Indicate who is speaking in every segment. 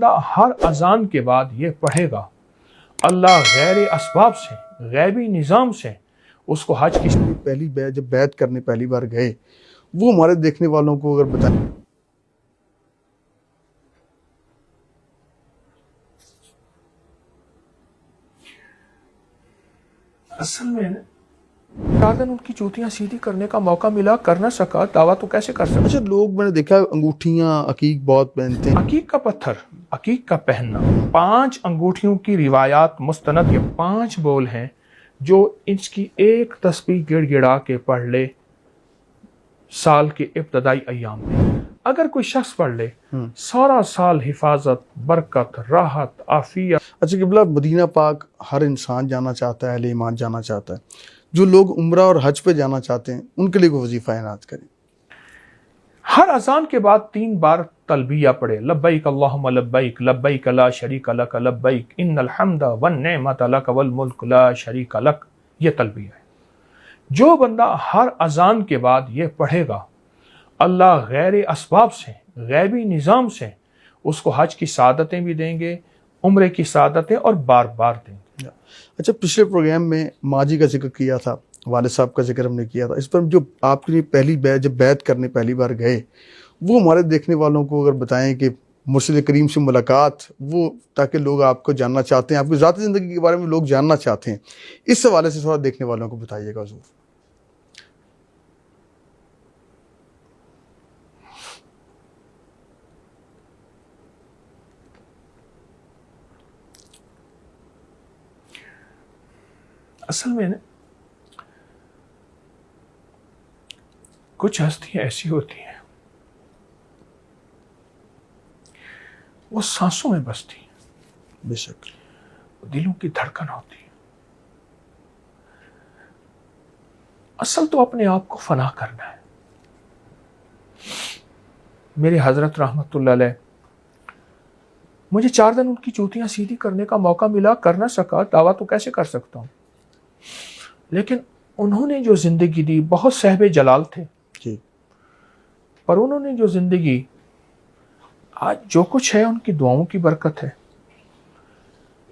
Speaker 1: بندہ ہر اذان کے بعد یہ پڑھے گا اللہ غیر اسباب سے غیبی نظام سے اس کو حج کی
Speaker 2: پہلی جب بیعت کرنے پہلی بار گئے وہ ہمارے دیکھنے والوں کو اگر بتائیں
Speaker 1: اصل میں دن ان کی جوتیاں سیدھی کرنے کا موقع ملا، کر نہ سکا، دعویٰ تو کیسے کر سکتا؟
Speaker 2: اچھا لوگ میں نے دیکھا انگوٹھیاں عقیق بہت پہنتے ہیں،
Speaker 1: عقیق کا پتھر، عقیق کا پہننا، 5 انگوٹھیوں کی روایات مستند، یہ 5 بول ہیں جو اس کی ایک تسبیح گڑ گڑا کے پڑھ لے سال کے ابتدائی ایام میں، اگر کوئی شخص پڑھ لے سارا سال حفاظت، برکت، راحت، عافیت۔
Speaker 2: اچھا قبلہ مدینہ پاک ہر انسان جانا چاہتا ہے، اہل ایمان جانا چاہتا ہے، جو لوگ عمرہ اور حج پہ جانا چاہتے ہیں ان کے لیے کوئی وظیفہ عنایت کریں؟
Speaker 1: ہر اذان کے بعد 3 بار تلبیہ پڑھے، لبیک اللہم لبیک، لبیک لا شریک لک لبیک، ان الحمد والنعمت لک والملک لا شریک لک، یہ تلبیہ ہے۔ جو بندہ ہر اذان کے بعد یہ پڑھے گا اللہ غیر اسباب سے غیبی نظام سے اس کو حج کی سعادتیں بھی دیں گے، عمرے کی سعادتیں، اور بار بار دیں گے۔
Speaker 2: اچھا پچھلے پروگرام میں ماجی کا ذکر کیا تھا، والد صاحب کا ذکر ہم نے کیا تھا، اس پر جو آپ کے لیے پہلی جب بیعت کرنے پہلی بار گئے وہ ہمارے دیکھنے والوں کو اگر بتائیں کہ مرشد کریم سے ملاقات، وہ تاکہ لوگ آپ کو جاننا چاہتے ہیں، آپ کی ذاتی زندگی کے بارے میں لوگ جاننا چاہتے ہیں، اس حوالے سے تھوڑا دیکھنے والوں کو بتائیے گا حضور۔
Speaker 1: اصل میں کچھ ہستیاں ایسی ہوتی ہیں وہ سانسوں میں بستی ہیں،
Speaker 2: بے شک
Speaker 1: دلوں کی دھڑکن ہوتی ہے۔ اصل تو اپنے آپ کو فنا کرنا ہے۔ میرے حضرت رحمت اللہ علیہ، مجھے 4 دن ان کی جوتیاں سیدھی کرنے کا موقع ملا، کر نہ سکا، دعویٰ تو کیسے کر سکتا ہوں، لیکن انہوں نے جو زندگی دی، بہت صاحب جلال تھے
Speaker 2: جی،
Speaker 1: پر انہوں نے جو زندگی، آج جو کچھ ہے ان کی دعاؤں کی برکت ہے،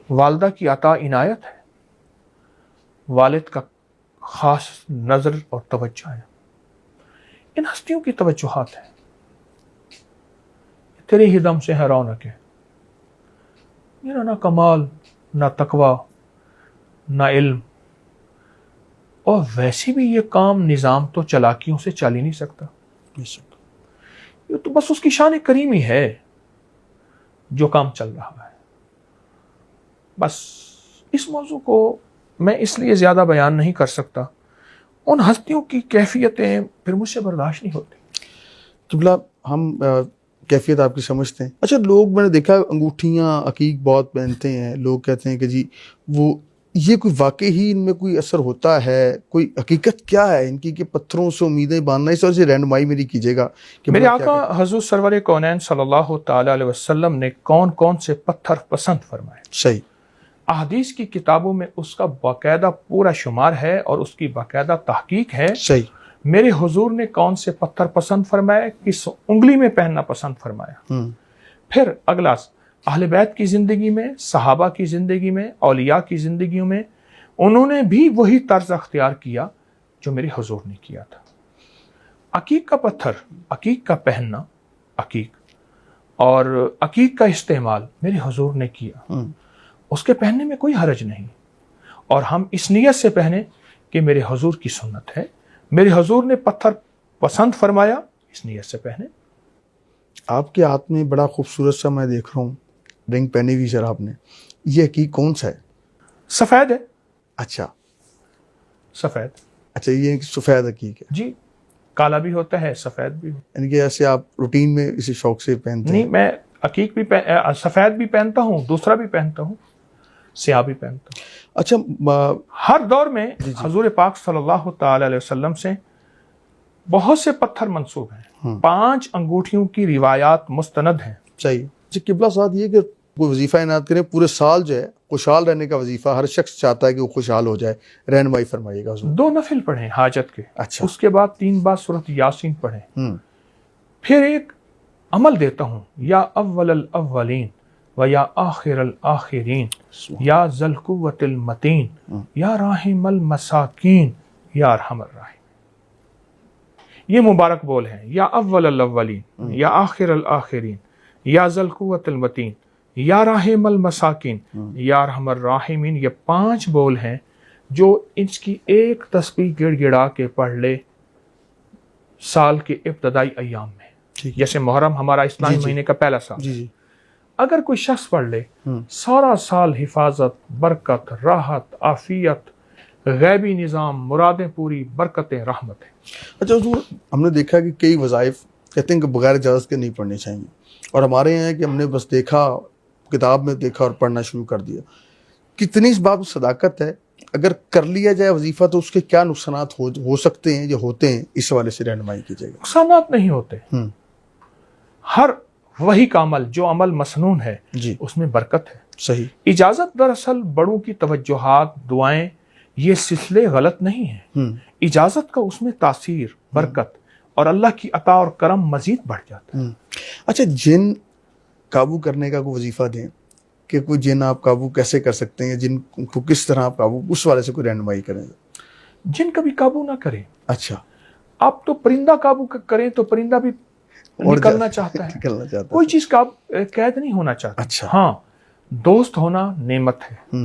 Speaker 1: والدہ کی عطا عنایت ہے، والد کا خاص نظر اور توجہ ہے، ان ہستیوں کی توجہات ہیں۔ تیرے ہی دم سے ہے رونق ہے، میرا نہ کمال، نہ تقوی، نہ علم، اور ویسے بھی یہ کام نظام تو چلاکیوں سے چل ہی نہیں سکتا،
Speaker 2: بے شک
Speaker 1: یہ تو بس اس کی شان کریمی ہے جو کام چل رہا ہے۔ بس اس موضوع کو میں اس لیے زیادہ بیان نہیں کر سکتا، ان ہستیوں کی کیفیتیں پھر مجھ سے برداشت نہیں ہوتی۔
Speaker 2: قبلہ ہم کیفیت آپ کی سمجھتے ہیں۔ اچھا لوگ میں نے دیکھا انگوٹھیاں عقیق بہت پہنتے ہیں، لوگ کہتے ہیں کہ جی وہ یہ کوئی واقعی ہی ان میں کوئی اثر ہوتا ہے، کوئی حقیقت کیا ہے ان کی کہ پتھروں سے امیدیں باندھنا؟ اس وجہ سے رہنمائی میری کیجیے گا کہ
Speaker 1: میرے آقا حضور سرور کونین صلی اللہ تعالی علیہ وسلم نے کون کون سے پتھر پسند فرمائے؟
Speaker 2: صحیح،
Speaker 1: احادیث کی کتابوں میں اس کا باقاعدہ پورا شمار ہے اور اس کی باقاعدہ تحقیق ہے۔
Speaker 2: صحیح،
Speaker 1: میرے حضور نے کون سے پتھر پسند فرمائے، کس انگلی میں پہننا پسند فرمایا۔ پھر اگلا اہل بیت کی زندگی میں، صحابہ کی زندگی میں، اولیاء کی زندگیوں میں انہوں نے بھی وہی طرز اختیار کیا جو میرے حضور نے کیا تھا۔ عقیق کا پتھر، عقیق کا پہننا، عقیق اور عقیق کا استعمال میرے حضور نے کیا، اس کے پہننے میں کوئی حرج نہیں، اور ہم اس نیت سے پہنے کہ میرے حضور کی سنت ہے، میرے حضور نے پتھر پسند فرمایا، اس نیت سے پہنے۔
Speaker 2: آپ کے ہاتھ میں بڑا خوبصورت سا میں دیکھ رہا ہوں رنگ پہنی ہوئی سر آپ نے، یہ عقیق کون سا ہے؟
Speaker 1: سفید ہے۔
Speaker 2: اچھا
Speaker 1: سفید،
Speaker 2: اچھا یہ سفید عقیق ہے،
Speaker 1: جی، کالا بھی ہوتا ہے، سفید بھی ہوتا
Speaker 2: یعنی کہ ایسے آپ روٹین میں اسی شوق سے پہنتے
Speaker 1: ہے۔
Speaker 2: ہیں؟
Speaker 1: نہیں، میں عقیق بھی سفید بھی پہنتا ہوں، دوسرا بھی پہنتا ہوں، سیاہ بھی پہنتا ہوں۔
Speaker 2: اچھا
Speaker 1: ہر دور میں حضور پاک صلی اللہ تعالی علیہ وسلم سے بہت سے پتھر منسوب ہیں، 5 انگوٹھیوں کی روایات مستند ہیں۔
Speaker 2: صحیح۔ اچھا قبلہ ساتھ یہ کہ کوئی وظیفہ عنایت کریں پورے سال جو ہے خوشحال رہنے کا وظیفہ، ہر شخص چاہتا ہے کہ وہ خوشحال ہو جائے، رہنمائی فرمائیے گا حضور۔
Speaker 1: 2 نفل پڑھیں حاجت کے،
Speaker 2: اچھا،
Speaker 1: اس کے بعد 3 بار سورۃ یاسین پڑھیں۔ پھر ایک عمل دیتا ہوں، یا اول الاولین و یا آخر الآخرین یا ذی القوۃ المتین یا راحم المساکین یا ارحم الراحمین. یہ مبارک بول ہیں. یا اول الاولین یا آخر الآخرین یا ذی القوۃ المتین یا راحم المساکین یا ارحم الراحمین. یہ 5 بول ہیں جو اس کی ایک تسبیح گڑ گڑا کے پڑھ لے سال کے ابتدائی ایام میں. جیسے محرم ہمارا اسلامی مہینے کا پہلا سال. اگر کوئی شخص پڑھ لے سارا سال حفاظت، برکت، راحت، عافیت، غیبی نظام، مرادیں پوری، برکتیں، رحمتیں.
Speaker 2: اچھا حضور، ہم نے دیکھا کہ کئی وظائف کہتے ہیں کہ بغیر اجازت کے نہیں پڑھنے چاہیے، اور ہمارے یہاں ہے کہ ہم نے بس دیکھا، کتاب میں دیکھا اور پڑھنا شروع کر دیا. کتنی اس بات میں صداقت ہے؟ اگر کر لیا جائے وظیفہ تو اس کے کیا نقصانات ہو سکتے ہیں یا ہوتے ہیں؟ اس حوالے سے رہنمائی کیجیے گا.
Speaker 1: نقصانات نہیں ہوتے. ہر وہی کا عمل جو عمل مسنون ہے اس میں برکت ہے.
Speaker 2: صحیح.
Speaker 1: اجازت دراصل بڑوں کی توجہات، دعائیں، یہ سلسلے غلط نہیں ہیں. اجازت کا اس میں تاثیر، برکت اور اللہ کی عطا اور کرم مزید بڑھ جاتا ہے.
Speaker 2: اچھا، جن قابو کرنے کا کوئی وظیفہ دیں کہ کوئی جن آپ قابو کیسے کر سکتے ہیں، جن کو کس طرح آپ قابو، اس والے سے کوئی رہنمائی کریں.
Speaker 1: جن کبھی قابو نہ کریں.
Speaker 2: اچھا،
Speaker 1: آپ تو پرندہ قابو کریں تو پرندہ بھی نکلنا چاہتا ہے. کوئی چیز کا قید نہیں ہونا چاہتا.
Speaker 2: اچھا.
Speaker 1: ہاں، دوست ہونا نعمت ہے.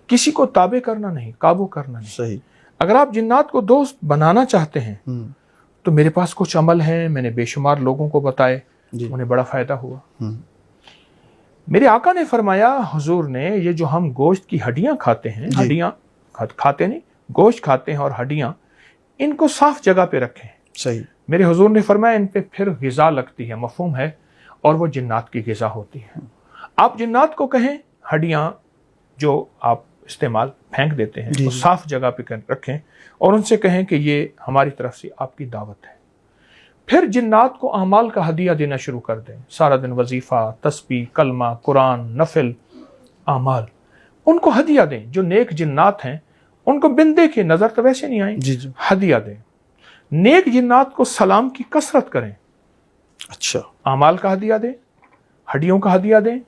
Speaker 1: کسی کو تابع کرنا نہیں، قابو کرنا نہیں.
Speaker 2: صحیح.
Speaker 1: اگر آپ جنات کو دوست بنانا چاہتے ہیں تو میرے پاس کچھ عمل ہیں، میں نے بے شمار لوگوں کو بتائے، انہیں بڑا فائدہ ہوا. میرے آقا نے فرمایا، حضور نے، یہ جو ہم گوشت کی ہڈیاں کھاتے ہیں، ہڈیاں کھاتے نہیں، گوشت کھاتے ہیں اور ہڈیاں، ان کو صاف جگہ پہ رکھیں.
Speaker 2: صحیح.
Speaker 1: میرے حضور نے فرمایا ان پہ پھر غذا لگتی ہے، مفہوم ہے، اور وہ جنات کی غذا ہوتی ہے. آپ جنات کو کہیں ہڈیاں جو آپ استعمال پھینک دیتے ہیں وہ صاف جگہ پہ رکھیں، اور ان سے کہیں کہ یہ ہماری طرف سے آپ کی دعوت ہے. پھر جنات کو اعمال کا ہدیہ دینا شروع کر دیں. سارا دن وظیفہ، تسبیح، کلمہ، قرآن، نفل، اعمال، ان کو ہدیہ دیں. جو نیک جنات ہیں ان کو بن دے کے نظر تو ویسے نہیں آئیں، ہدیہ دیں. نیک جنات کو سلام کی کثرت کریں.
Speaker 2: اچھا.
Speaker 1: اعمال کا ہدیہ دیں، ہڈیوں کا ہدیہ دیں،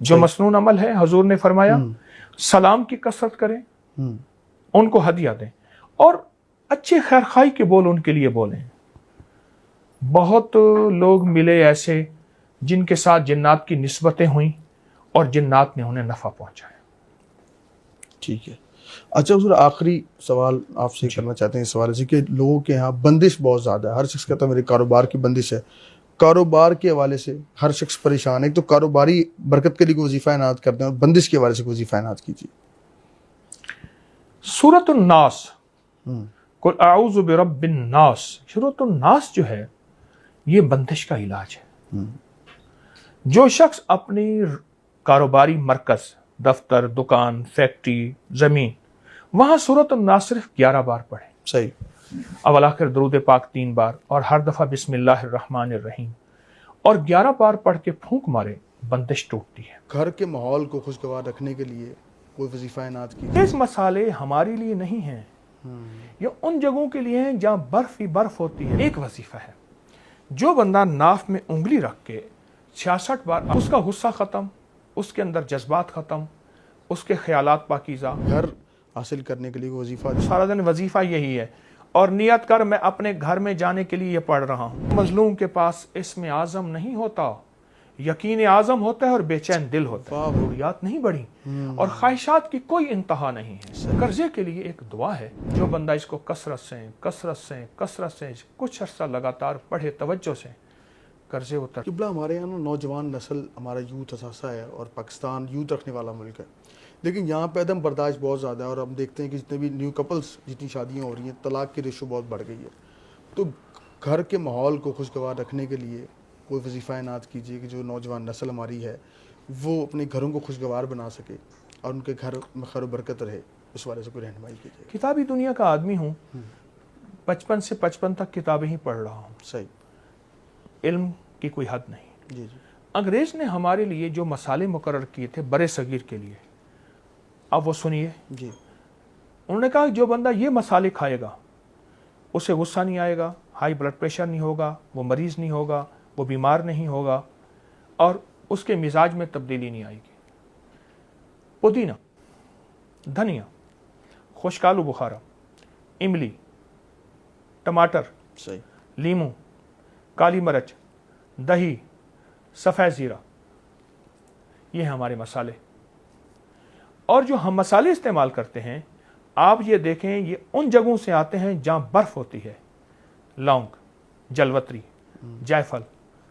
Speaker 1: جو مسنون عمل ہے حضور نے فرمایا سلام کی کثرت کریں، ان کو ہدیہ دیں، اور اچھے خیرخواہی کے بول ان کے لیے بولیں. بہت لوگ ملے ایسے جن کے ساتھ جنات کی نسبتیں ہوئیں اور جنات نے انہیں نفع پہنچایا.
Speaker 2: ٹھیک ہے. اچھا حضور، آخری سوال آپ سے کرنا چاہتے ہیں اس حوالے سے کہ لوگوں کے یہاں بندش بہت زیادہ ہے. ہر شخص کہتا ہے میرے کاروبار کی بندش ہے. کاروبار کے حوالے سے ہر شخص پریشان ہے. تو کاروباری برکت کے لیے کوئی وظیفہ عنایت کرتے ہیں، اور بندش کے حوالے سے کوئی وظیفہ عنایت کیجیے.
Speaker 1: سورۃ الناس، قل اعوذ برب الناس، سورۃ الناس جو ہے یہ بندش کا علاج ہے. جو شخص اپنی کاروباری مرکز، دفتر، دکان، فیکٹری، زمین، وہاں سورۃ الناس صرف 11 بار پڑھیں.
Speaker 2: صحیح.
Speaker 1: اول آخر درود پاک 3 بار، اور ہر دفعہ بسم اللہ الرحمن الرحیم، اور 11 بار پڑھ کے پھونک مارے، بندش ٹوٹتی ہے.
Speaker 2: گھر کے ماحول کو خوشگوار رکھنے کے لیے کوئی وظیفہ عنایت کیجیے.
Speaker 1: اس مسالے ہمارے لیے نہیں ہیں، یہ ان جگہوں کے لیے ہیں جہاں برف ہی برف ہوتی ہے. ایک وظیفہ ہے، جو بندہ ناف میں انگلی رکھ کے 66 بار، اس کا غصہ ختم، اس کے اندر جذبات ختم، اس کے خیالات پاکیزہ.
Speaker 2: گھر حاصل کرنے کے لیے وظیفہ،
Speaker 1: سارا دن وظیفہ یہی ہے، اور نیت کر میں اپنے گھر میں جانے کے لیے یہ پڑھ رہا ہوں. مظلوم کے پاس اسم اعظم نہیں ہوتا، یقین اعظم ہوتا ہے اور بے چین دل ہوتا ہے. ضروریات نہیں بڑھی اور خواہشات کی کوئی انتہا نہیں ہے. قرضے کے لیے ایک دعا ہے، جو بندہ اس کو کثرت سے کچھ عرصہ لگاتار پڑھے توجہ سے، قرضے اتر.
Speaker 2: قبلہ، ہمارے یہاں نوجوان نسل، ہمارا یوتھ اثاثہ ہے، اور پاکستان یوتھ رکھنے والا ملک ہے، لیکن یہاں پہ عدم برداشت بہت زیادہ ہے، اور ہم دیکھتے ہیں کہ جتنے بھی نیو کپلز، جتنی شادیاں ہو رہی ہیں، طلاق کی ریشو بہت بڑھ گئی ہے. تو گھر کے ماحول کو خوشگوار رکھنے کے لیے کوئی وظیفہ عنایت کیجیے کہ جو نوجوان نسل ہماری ہے وہ اپنے گھروں کو خوشگوار بنا سکے اور ان کے گھر میں خیر و برکت رہے. اس والے سے کوئی رہنمائی کیجیے.
Speaker 1: کتابی دنیا کا آدمی ہوں، 55 سے 55 تک کتابیں ہی پڑھ رہا ہوں.
Speaker 2: صحیح.
Speaker 1: علم کی کوئی حد نہیں.
Speaker 2: جی.
Speaker 1: انگریز نے ہمارے لیے جو مسالے مقرر کیے تھے برے صغیر کے لیے، اب وہ سنیے.
Speaker 2: جی.
Speaker 1: انہوں نے کہا جو بندہ یہ مسالے کھائے گا اسے غصہ نہیں آئے گا، ہائی بلڈ پریشر نہیں ہوگا، وہ مریض نہیں ہوگا، وہ بیمار نہیں ہوگا، اور اس کے مزاج میں تبدیلی نہیں آئے گی۔ پودینہ، دھنیا، خشک آلو بخارا، املی، ٹماٹر،
Speaker 2: صحیح،
Speaker 1: لیموں، کالی مرچ، دہی، سفید زیرہ، یہ ہیں ہمارے مسالے۔ اور جو ہم مسالے استعمال کرتے ہیں، آپ یہ دیکھیں، یہ ان جگہوں سے آتے ہیں جہاں برف ہوتی ہے۔ لونگ، جلوتری، جائفل،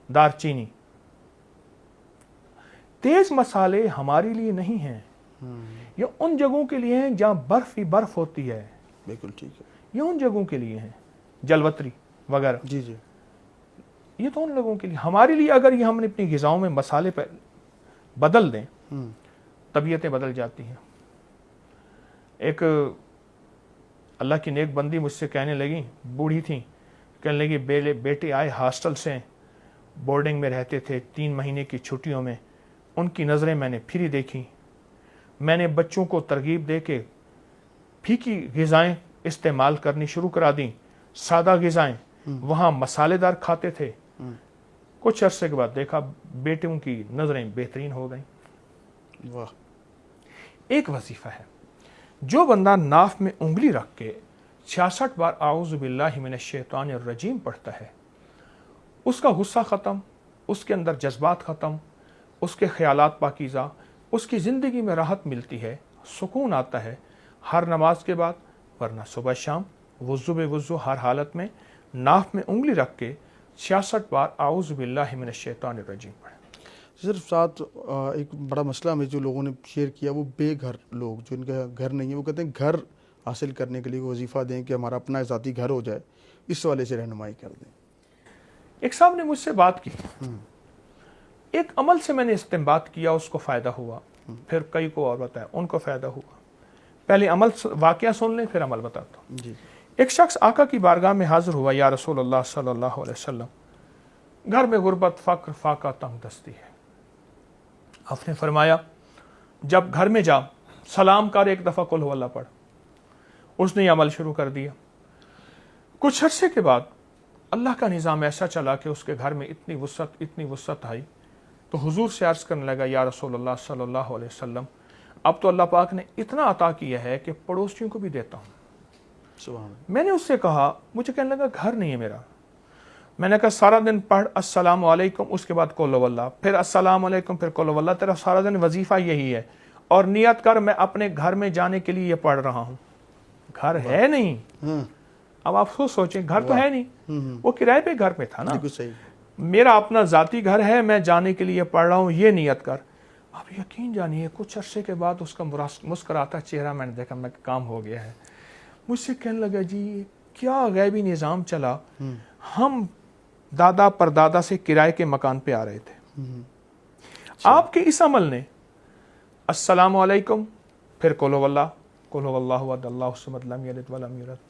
Speaker 1: دار چینی۔ تیز مسالے ہمارے لیے نہیں ہیں، یہ ان جگہوں کے لیے ہیں جہاں برف ہی برف ہوتی ہے،
Speaker 2: بالکل ٹھیک ہے،
Speaker 1: یہ ان جگہوں کے لیے ہیں، جلوتری وغیرہ،
Speaker 2: جی جی،
Speaker 1: یہ تو ان لوگوں کے لیے۔ ہمارے لیے اگر یہ ہم نے اپنی غذاؤں میں مسالے پہ بدل دیں، طبیعتیں بدل جاتی ہیں۔ ایک اللہ کی نیک بندی مجھ سے کہنے لگی، بوڑھی تھیں، کہنے لگی بیٹے آئے ہاسٹل سے، بورڈنگ میں رہتے تھے 3 مہینے کی چھٹیوں میں، ان کی نظریں میں نے پھری دیکھی، میں نے بچوں کو ترغیب دے کے پھیکی غذائیں استعمال کرنی شروع کرا دیں، سادہ غذائیں، وہاں مسالے دار کھاتے تھے۔ کچھ عرصے کے بعد دیکھا بیٹوں کی نظریں بہترین ہو گئیں۔
Speaker 2: واہ،
Speaker 1: ایک وظیفہ ہے، جو بندہ ناف میں انگلی رکھ کے 66 بار اعوذ باللہ من الشیطان الرجیم پڑھتا ہے، اس کا غصہ ختم، اس کے اندر جذبات ختم، اس کے خیالات پاکیزہ، اس کی زندگی میں راحت ملتی ہے، سکون آتا ہے۔ ہر نماز کے بعد ورنہ صبح شام وضو بے وضو ہر حالت میں ناف میں انگلی رکھ کے 66 بار اعوذ باللہ من الشیطان الرجیم پڑھیں۔
Speaker 2: صرف ساتھ ایک بڑا مسئلہ ہمیں جو لوگوں نے شیئر کیا، وہ بے گھر لوگ، جو ان کا گھر نہیں ہے، وہ کہتے ہیں گھر حاصل کرنے کے لیے وظیفہ دیں کہ ہمارا اپنا ذاتی گھر ہو جائے، اس والے سے رہنمائی کر دیں۔
Speaker 1: ایک صاحب نے مجھ سے بات کی، ایک عمل سے میں نے استنباط کیا، اس کو فائدہ ہوا، پھر کئی کو اور بتایا، ان کو فائدہ ہوا۔ پہلے عمل واقعہ سن لیں، پھر عمل بتاتا ہوں۔
Speaker 2: جی،
Speaker 1: ایک شخص آقا کی بارگاہ میں حاضر ہوا، یا رسول اللہ صلی اللہ علیہ وسلم، گھر میں غربت، فقر، فاقہ، تنگ دستی ہے۔ آپ نے فرمایا جب گھر میں جا سلام کر، ایک دفعہ قل ہو اللہ پڑھ۔ اس نے یہ عمل شروع کر دیا۔ کچھ عرصے کے بعد اللہ کا نظام ایسا چلا کہ اس کے گھر میں اتنی وسعت آئی، تو حضور سے عرض کرنے لگا، یا رسول اللہ صلی اللہ علیہ وسلم، اب تو اللہ پاک نے اتنا عطا کیا ہے کہ پڑوسیوں کو بھی دیتا ہوں۔
Speaker 2: سبحان اللہ۔
Speaker 1: میں نے اس سے کہا، مجھے کہنے لگا گھر نہیں ہے میرا۔ میں نے کہا سارا دن پڑھ السلام علیکم، اس کے بعد قل اللہ، پھر السلام علیکم، پھر قل اللہ، تیرا سارا دن وظیفہ یہی ہے، اور نیت کر میں اپنے گھر میں جانے کے لیے یہ پڑھ رہا ہوں۔ گھر ہے نہیں۔ اب آپ سوچیں، گھر تو ہے نہیں، وہ کرائے پہ گھر پہ تھا نا،
Speaker 2: بالکل صحیح۔
Speaker 1: میرا اپنا ذاتی گھر ہے، میں جانے کے لیے پڑھ رہا ہوں، یہ نیت کر۔ اب یقین جانیے کچھ عرصے کے بعد اس کا مسکراتا چہرہ میں نے دیکھا، میں کام ہو گیا ہے۔ مجھ سے کہنے لگا، جی کیا غیبی نظام چلا، ہم دادا پردادا سے کرائے کے مکان پہ آ رہے تھے، آپ کے اس عمل نے السلام علیکم، پھر قل ہو اللہ، قل ہو اللہ احد اللہ الصمد لم یلد ولم یولد،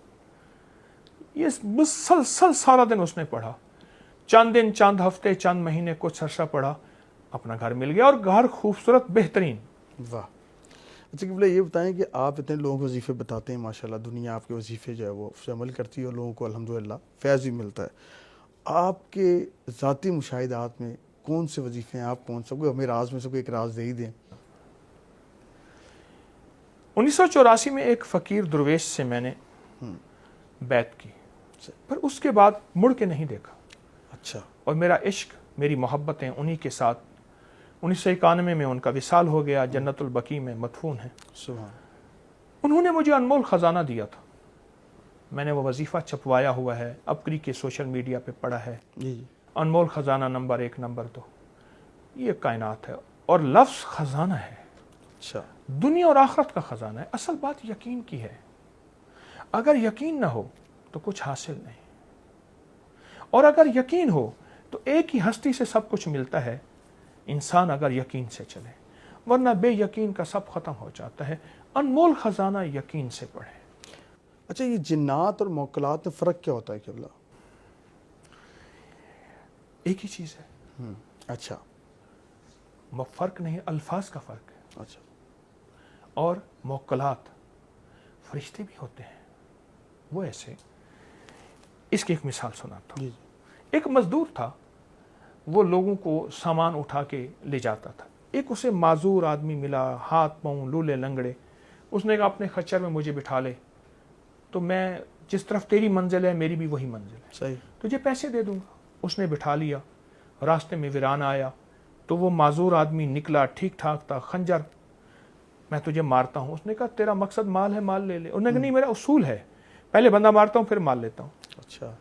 Speaker 1: یہ مسلسل سارا دن اس نے پڑھا، چند دن، چند ہفتے، چند مہینے، کچھ عرصہ پڑھا، اپنا گھر مل گیا، اور گھر خوبصورت، بہترین۔
Speaker 2: واہ۔ اچھا قبلہ، یہ بتائیں کہ آپ اتنے لوگوں کو وظیفے بتاتے ہیں، ماشاءاللہ دنیا آپ کے وظیفے جو ہے وہ اس سے عمل کرتی ہے، اور لوگوں کو الحمدللہ فیض بھی ملتا ہے۔ آپ کے ذاتی مشاہدات میں کون سے وظیفے ہیں، آپ کون سا، کوئی ہمیں راز میں سے کوئی ایک راز دے ہی دیں۔
Speaker 1: 1984 میں ایک فقیر درویش سے میں نے بیعت کی، پر اس کے بعد مڑ کے نہیں دیکھا،
Speaker 2: اچھا،
Speaker 1: اور میرا عشق، میری محبتیں انہی کے ساتھ۔ 1991 میں ان کا وصال ہو گیا، جنت البقیع میں مدفون ہیں۔
Speaker 2: سبحان۔
Speaker 1: انہوں نے مجھے انمول خزانہ دیا تھا، میں نے وہ وظیفہ چھپوایا ہوا ہے، اپری کے سوشل میڈیا پہ پڑا ہے،
Speaker 2: جی جی،
Speaker 1: انمول خزانہ نمبر 1 نمبر 2، یہ کائنات ہے، اور لفظ خزانہ ہے،
Speaker 2: اچھا،
Speaker 1: دنیا اور آخرت کا خزانہ ہے۔ اصل بات یقین کی ہے، اگر یقین نہ ہو تو کچھ حاصل نہیں، اور اگر یقین ہو تو ایک ہی ہستی سے سب کچھ ملتا ہے، انسان اگر یقین سے چلے، ورنہ بے یقین کا سب ختم ہو جاتا ہے۔ انمول خزانہ یقین سے پڑھیں۔
Speaker 2: اچھا، یہ جنات اور موکلات میں فرق کیا ہوتا ہے قبلہ؟
Speaker 1: ایک ہی چیز ہے،
Speaker 2: اچھا،
Speaker 1: فرق نہیں، الفاظ کا فرق ہے۔
Speaker 2: اچھا،
Speaker 1: اور موکلات، فرشتے بھی ہوتے ہیں، وہ ایسے، اس کی ایک مثال سناتا ہوں۔
Speaker 2: جی
Speaker 1: ایک مزدور تھا، وہ لوگوں کو سامان اٹھا کے لے جاتا تھا. ایک اسے معذور آدمی ملا, ہاتھ پاؤں لولے لنگڑے. اس نے کہا اپنے خچر میں مجھے بٹھا لے, تو میں جس طرف تیری منزل ہے میری بھی وہی منزل ہے,
Speaker 2: صحیح,
Speaker 1: تجھے پیسے دے دوں گا. اس نے بٹھا لیا. راستے میں ویران آیا تو وہ معذور آدمی نکلا, ٹھیک ٹھاک تھا, خنجر, میں تجھے مارتا ہوں. اس نے کہا تیرا مقصد مال ہے, مال لے لے. انہوں نے کہا نہیں, میرا اصول ہے, پہلے بندہ مارتا ہوں پھر مال لیتا ہوں.
Speaker 2: اچھا.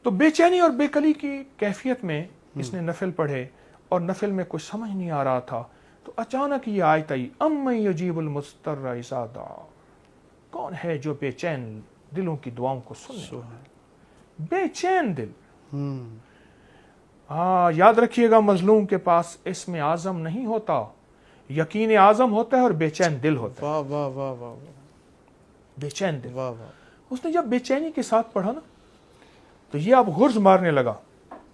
Speaker 1: تو بے چینی اور بے قلی کی کیفیت میں اس نے نفل پڑھے, اور نفل میں کچھ سمجھ نہیں آ رہا تھا. تو اچانک یہ آیت آئی, امن یجیب المضطر اذا دعا, کون ہے جو بے چین دلوں کی دعاؤں کو سننے والا ہے. بے چین دل. یاد رکھیے گا, مظلوم کے پاس اسم اعظم نہیں ہوتا, یقین اعظم ہوتا ہے اور بے چین دل ہوتا ہے.
Speaker 2: واہ واہ واہ واہ,
Speaker 1: بے چین دل.
Speaker 2: واہ واہ.
Speaker 1: اس نے جب بے چینی کے ساتھ پڑھا نا, تو یہ اب غرض مارنے لگا.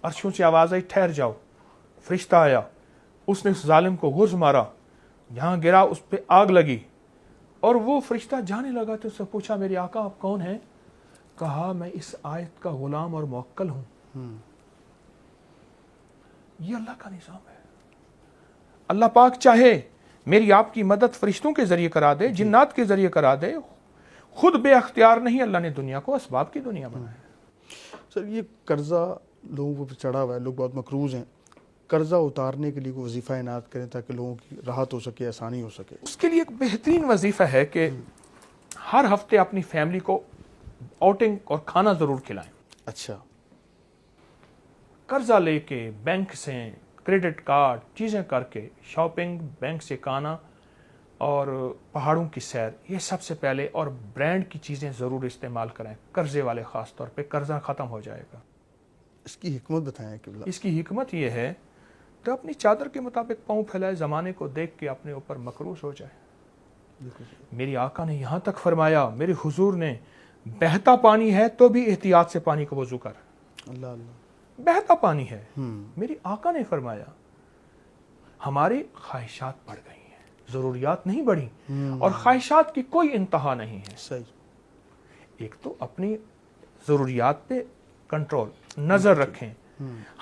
Speaker 1: عرشوں سے آواز آئی, ٹھہر جاؤ. فرشتہ آیا, اس نے اس ظالم کو غرض مارا, جہاں گرا اس پہ آگ لگی, اور وہ فرشتہ جانے لگا. تو اس سے پوچھا میرے آقا آپ کون ہیں؟ کہا میں اس آیت کا غلام اور موکل ہوں. یہ اللہ کا نظام ہے. اللہ پاک چاہے میری آپ کی مدد فرشتوں کے ذریعے کرا دے, جنات کے ذریعے کرا دے, خود بے اختیار نہیں, اللہ نے دنیا کو اسباب کی دنیا بنایا.
Speaker 2: سر یہ قرضہ لوگوں پر چڑھا ہوا ہے, لوگ بہت مقروض ہیں, قرضہ اتارنے کے لیے کوئی وظیفہ عنایت کریں تاکہ لوگوں کی راحت ہو سکے, آسانی ہو سکے.
Speaker 1: اس کے لیے ایک بہترین وظیفہ ہے کہ ہر ہفتے اپنی فیملی کو آؤٹنگ اور کھانا ضرور کھلائیں.
Speaker 2: اچھا.
Speaker 1: قرضہ لے کے بینک سے, کریڈٹ کارڈ, چیزیں کر کے, شاپنگ, بینک سے کھانا اور پہاڑوں کی سیر, یہ سب سے پہلے. اور برانڈ کی چیزیں ضرور استعمال کریں, قرضے والے خاص طور پہ. قرضہ ختم ہو جائے گا.
Speaker 2: اس کی حکمت بتائیں قبلہ.
Speaker 1: اس کی حکمت یہ ہے کہ اپنی چادر کے مطابق پاؤں پھیلائے, زمانے کو دیکھ کے اپنے اوپر مقروض ہو جائے. میری آقا نے یہاں تک فرمایا, میرے حضور نے, بہتا پانی ہے تو بھی احتیاط سے پانی کو وضو کر.
Speaker 2: اللہ اللہ.
Speaker 1: بہتا پانی ہے. میری آقا نے فرمایا ہماری خواہشات بڑھ گئی ہیں, ضروریات نہیں بڑھی, اور خواہشات کی کوئی انتہا نہیں ہے.
Speaker 2: صحیح.
Speaker 1: ایک تو اپنی ضروریات پہ کنٹرول, نظر رکھیں.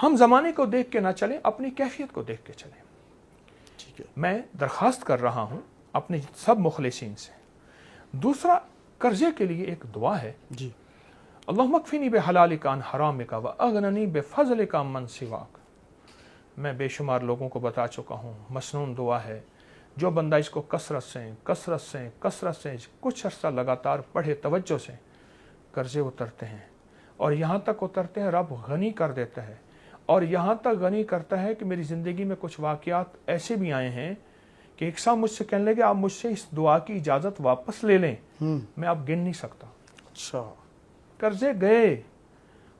Speaker 1: ہم زمانے کو دیکھ کے نہ چلیں, اپنی کیفیت کو دیکھ کے چلیں.
Speaker 2: ٹھیک ہے.
Speaker 1: میں درخواست کر رہا ہوں اپنے سب مخلصین سے. دوسرا, قرضے کے لیے ایک دعا ہے,
Speaker 2: جی.
Speaker 1: اللہم اکفنی بحلالک عن حرامک واغننی بفضلک عمن سواک. میں بے شمار لوگوں کو بتا چکا ہوں, مسنون دعا ہے. جو بندہ اس کو کثرت سے کچھ عرصہ لگاتار پڑھے توجہ سے, قرضے اترتے ہیں, اور یہاں تک اترتے ہیں رب غنی کر دیتا ہے. اور یہاں تک غنی کرتا ہے کہ میری زندگی میں کچھ واقعات ایسے بھی آئے ہیں کہ ایک صاحب مجھ سے کہنے لگے آپ مجھ سے اس دعا کی اجازت واپس لے لیں, میں اب گن نہیں سکتا.
Speaker 2: اچھا.
Speaker 1: قرضے گئے,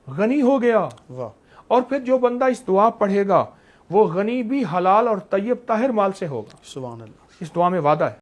Speaker 1: غنی ہو گیا.
Speaker 2: واہ.
Speaker 1: اور پھر جو بندہ اس دعا پڑھے گا وہ غنی بھی حلال اور طیب طاہر مال سے ہوگا.
Speaker 2: سبحان اللہ.
Speaker 1: اس دعا میں وعدہ ہے.